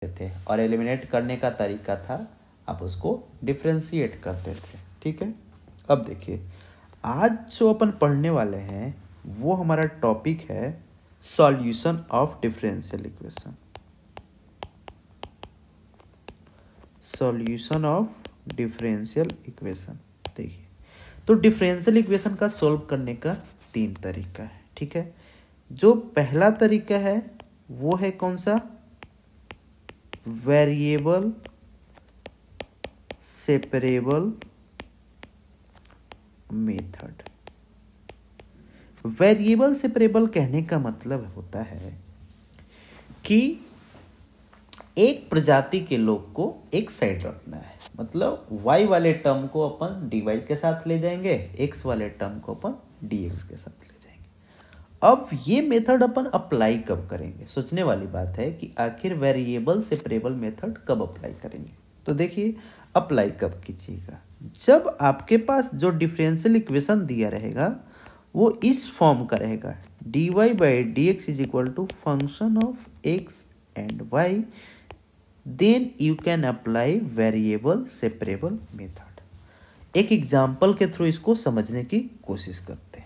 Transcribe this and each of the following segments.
थे और एलिमिनेट करने का तरीका था आप उसको डिफ्रेंशिएट करते थे। ठीक है, अब देखिए आज जो अपन पढ़ने वाले हैं वो हमारा टॉपिक है solution of differential equation. Solution of differential equation. देखिए तो डिफरेंशियल इक्वेशन का सॉल्व करने का 3 तरीका है। ठीक है, जो पहला तरीका है वो है कौन सा, variable separable method. Variable separable कहने का मतलब होता है कि एक प्रजाति के लोग को एक साइड रखना है, मतलब y वाले टर्म को अपन dy के साथ ले जाएंगे, x वाले टर्म को अपन dx के साथ ले जाएंगे। अब ये मेथड अपन अप्लाई कब करेंगे, सोचने वाली बात है कि आखिर वेरिएबल सेपरेबल मेथड कब अप्लाई करेंगे। तो देखिए अप्लाई कब कीजिएगा, जब आपके पास जो डिफरेंशियल इक्वेशन दिया रहेगा वो इस फॉर्म का रहेगा, dy by D X is equal to function of x and y, then you can apply variable separable method. एक एग्जाम्पल के थ्रू इसको समझने की कोशिश करते हैं।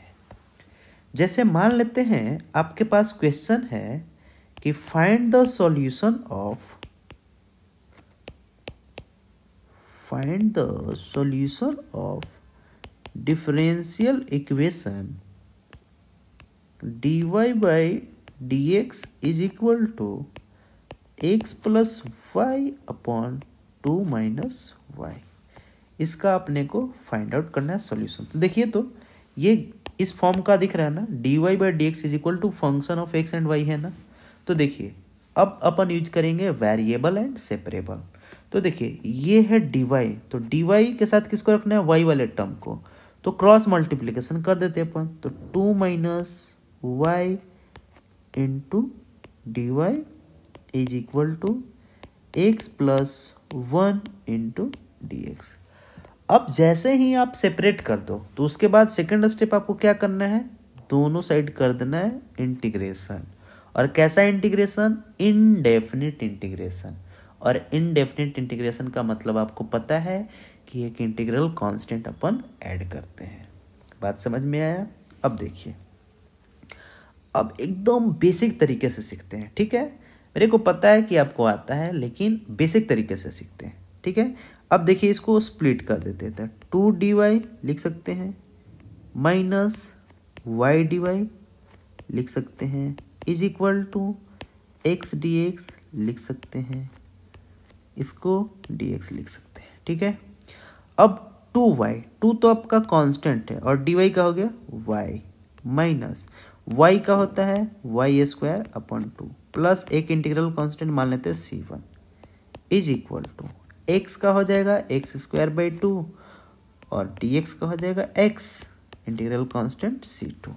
जैसे मान लेते हैं आपके पास क्वेश्चन है कि find the solution of differential equation dy by D X is equal to x plus Y upon 2 minus Y. इसका अपने को फाइंड आउट करना है सॉल्यूशन। तो देखिए तो ये इस फॉर्म का दिख रहा है ना, dy by D X is equal to function of x and y है ना। तो देखिए अब अपन यूज करेंगे वेरिएबल एंड सेपरेबल। तो देखिए ये है dy, तो dy के साथ किसको रखना है, y वाले टर्म को, तो क्रॉस मल्टीप्लीकेशन कर देते अपन, तो 2 minus Y into D Y is equal to X plus 1 into D X. अब जैसे ही आप सेपरेट कर दो तो उसके बाद सेकंड स्टेप आपको क्या करना है, दोनों साइड कर देना है इंटीग्रेशन। और कैसा इंटीग्रेशन, इनडेफिनिट इंटीग्रेशन। और इनडेफिनिट इंटीग्रेशन का मतलब आपको पता है कि एक इंटीग्रल कांस्टेंट अपन ऐड करते हैं। बात समझ में आया। अब देखिए अब एकदम बेसिक तरीके से सीखते हैं। ठीक है, मेरे को पता है कि आपको आता है लेकिन बेसिक तरीके से सीखते हैं। ठीक है, अब देखिए इसको स्प्लिट कर देते हैं, 2 dy लिख सकते हैं माइनस वाई डी वाई लिख सकते हैं is equal to X D X लिख सकते हैं, इसको dx लिख सकते हैं। ठीक है, अब 2y, 2 तो आपका कांस्टेंट है और dy का हो गया y माइनस y का होता है वाई स्क्वायर अपॉन 2 प्लस एक इंटीग्रल कांस्टेंट मान लेते हैं c1 is equal to x का हो जाएगा एक्स स्क्वायर बाई 2 और dx का हो जाएगा x इंटीग्रल कांस्टेंट c2।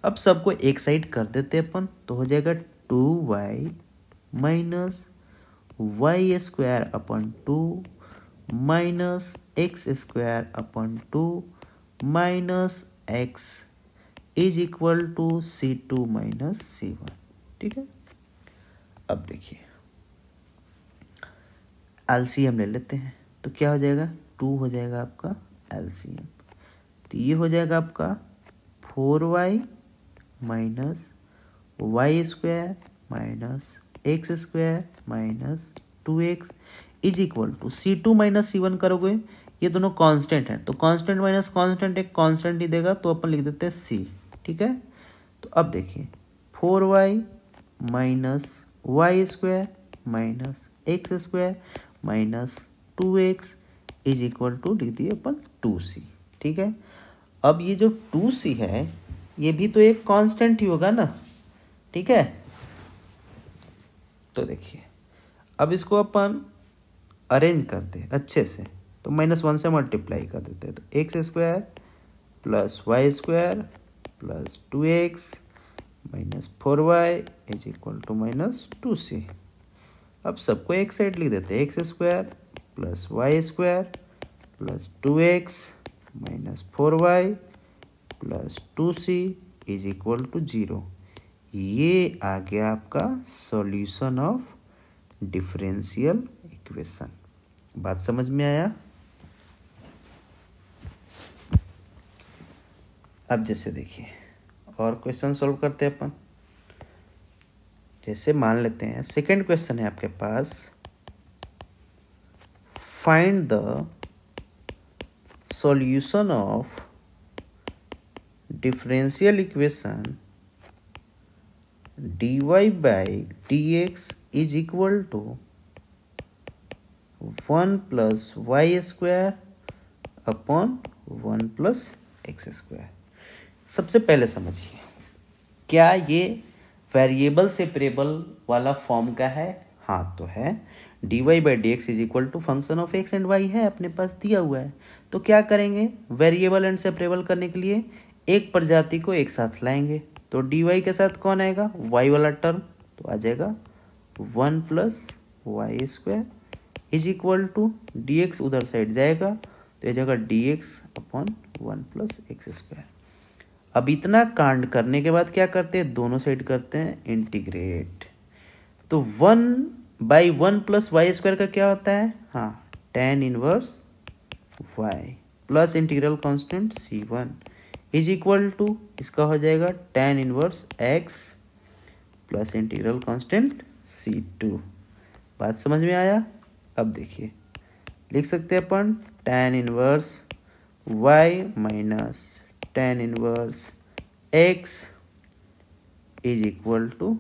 अब सबको एक साइड कर देते हैं अपन, तो हो जाएगा 2y minus Y square upon 2 minus X square upon 2 minus X is equal to c2 minus c1। ठीक है, अब देखिए एलसीएम ले लेते हैं, तो क्या हो जाएगा, 2 हो जाएगा आपका एलसीएम, तो ये हो जाएगा आपका 4y minus Y square minus X square minus 2x is equal to c2 minus c1 करोगे, ये दोनों कांस्टेंट हैं तो कांस्टेंट माइनस कांस्टेंट एक कांस्टेंट ही देगा, तो अपन लिख देते हैं c। ठीक है, तो अब देखिए 4y minus Y square minus X square minus 2x is equal to लिख दिए अपन 2c। ठीक है, अब ये जो 2c है ये भी तो एक कांस्टेंट ही होगा ना। ठीक है, तो देखिए अब इसको अपन अरेंज करते हैं अच्छे से, तो -1 से मल्टीप्लाई कर देते हैं, तो X square plus Y square plus 2x minus 4y is equal to minus 2c। अब सबको एक साइड लिख देते हैं, X square plus Y square plus 2x minus 4y plus 2c is equal to 0। ये आ गया आपका सॉल्यूशन ऑफ डिफरेंशियल इक्वेशन। बात समझ में आया? अब जैसे देखिए और क्वेश्चन सॉल्व करते हैं अपन। जैसे मान लेते हैं सेकंड क्वेश्चन है आपके पास, find the solution of differential equation dy by dx is equal to 1 plus y square upon 1 plus x square। सबसे पहले समझिए, क्या ये वेरिएबल सेपरेबल वाला फॉर्म का है? हाँ तो है। dy by dx is equal to function of x and y है, अपने पास दिया हुआ है। तो क्या करेंगे, वेरिएबल एंड सेपरेबल करने के लिए एक प्रजाति को एक साथ लाएंगे। तो dy के साथ कौन आएगा, y वाला टर्म, तो आ जाएगा 1 plus Y square is equal to dx उधर साइड जाएगा तो ये जाएगा dx upon 1 plus X square. अब इतना कांड करने के बाद क्या करते हैं, दोनों साइड करते हैं इंटीग्रेट। तो 1/1 प्लस वाई स्क्वायर का क्या होता है, हाँ tan inverse y plus integral constant c1 is equal to इसका हो जाएगा tan inverse x plus integral constant c2। बात समझ में आया? अब देखिए लिख सकते हैं अपन tan inverse y minus tan inverse x is equal to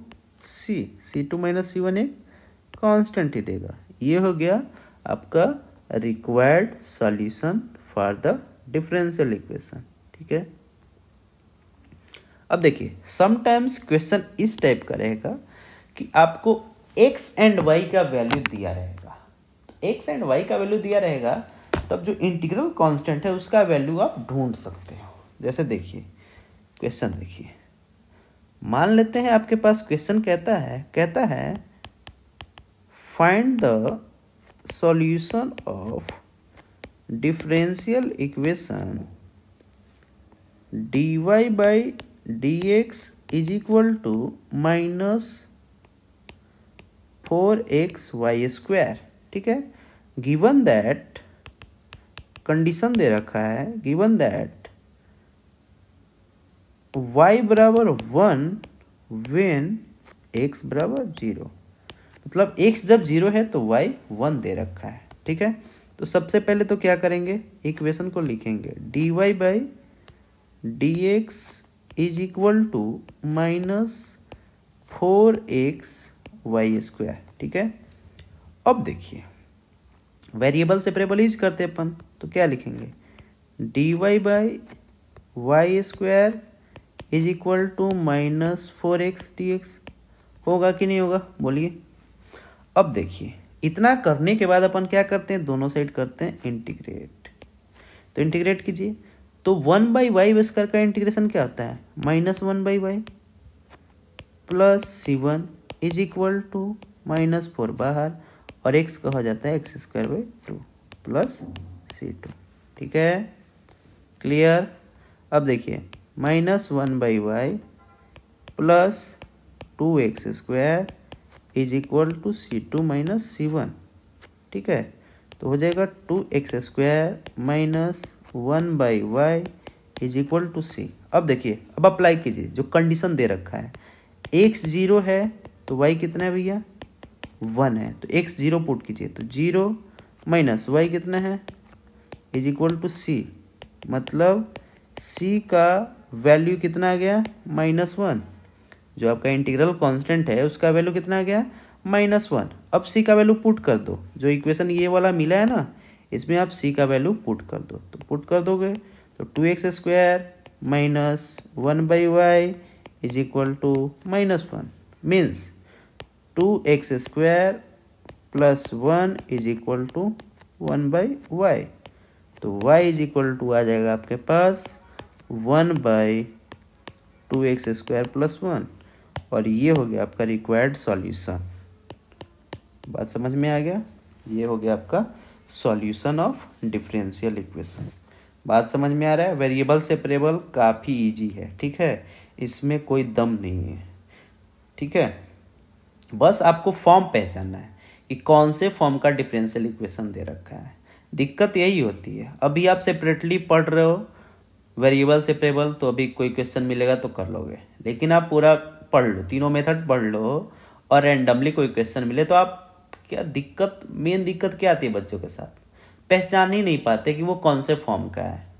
c2 minus c1 एक कांस्टेंट ही देगा। ये हो गया आपका required solution for the differential equation. ठीक है। अब देखिए समटाइम्स क्वेश्चन इस टाइप का रहेगा कि आपको x एंड y का वैल्यू दिया रहेगा। x एंड y का वैल्यू दिया रहेगा तब जो इंटीग्रल कांस्टेंट है उसका वैल्यू आप ढूंढ सकते हो। जैसे देखिए क्वेश्चन देखिए, मान लेते हैं आपके पास क्वेश्चन कहता है find the solution of differential equation dy by dx is equal to minus 4xy square. ठीक है। गिवन दैट, कंडीशन दे रखा है, गिवन दैट y बराबर 1 वेन x बराबर 0। मतलब x जब 0 है तो y 1 दे रखा है। ठीक है। तो सबसे पहले तो क्या करेंगे, इक्वेशन को लिखेंगे dy by dx is equal to minus 4xy square. ठीक है। अब देखिए वेरिएबल सेपरेबल यूज करते अपन, तो क्या लिखेंगे dy by Y square is equal to minus 4x dx। होगा कि नहीं होगा, बोलिए। अब देखिए इतना करने के बाद अपन क्या करते हैं, दोनों साइड करते हैं इंटीग्रेट। तो इंटीग्रेट कीजिए, तो 1/y स्क्वायर का इंटीग्रेशन क्या होता है, -1/y plus c1 is equal to -4 बाहर और x का हो जाता है x² प्लस c2। ठीक है, क्लियर। अब देखिए -1/y plus 2x² is equal to c2 minus c1। ठीक है, तो हो जाएगा 2x² minus 1/y is equal to c। अब देखिए, अब अप्लाई कीजिए जो कंडीशन दे रखा है, x 0 है तो y कितना है भैया 1 है, तो x 0 पुट कीजिए, तो 0 माइनस y कितना है इज इक्वल टू c। मतलब c का वैल्यू कितना आ गया -1। जो आपका इंटीग्रल कांस्टेंट है उसका वैल्यू कितना आ गया -1। अब c का वैल्यू पुट कर दो, जो इक्वेशन ये वाला मिला है ना इसमें आप c का वैल्यू पुट कर दो। तो पुट कर दोगे तो 2x² minus 1/y is equal to -1 means 2x² plus 1 is equal to 1/y। तो y इज इक्वल टू आ जाएगा आपके पास 1/2x² प्लस 1 और ये हो गया आपका रिक्वायर्ड सॉल्यूशन। बात समझ में आ गया, ये हो गया आपका सॉल्यूशन ऑफ डिफरेंशियल इक्वेशन। बात समझ में आ रहा है। वेरिएबल सेपरेबल काफ़ी इजी है। ठीक है, इसमें कोई दम नहीं है। ठीक है, बस आपको फॉर्म पहचानना है कि कौन से फॉर्म का डिफरेंशियल इक्वेशन दे रखा है। दिक्कत यही होती है। अभी आप सेपरेटली पढ़ रहे हो वेरिएबल सेपरेबल, तो अभी कोई क्वेश्चन मिलेगा तो कर लोगे, लेकिन आप पूरा पढ़ लो, तीनों मेथड पढ़ लो और रैंडमली कोई क्वेश्चन मिले तो आप क्या दिक्कत, मेन दिक्कत क्या आती है बच्चों के साथ, पहचान ही नहीं पाते कि वो कौन से फॉर्म का है।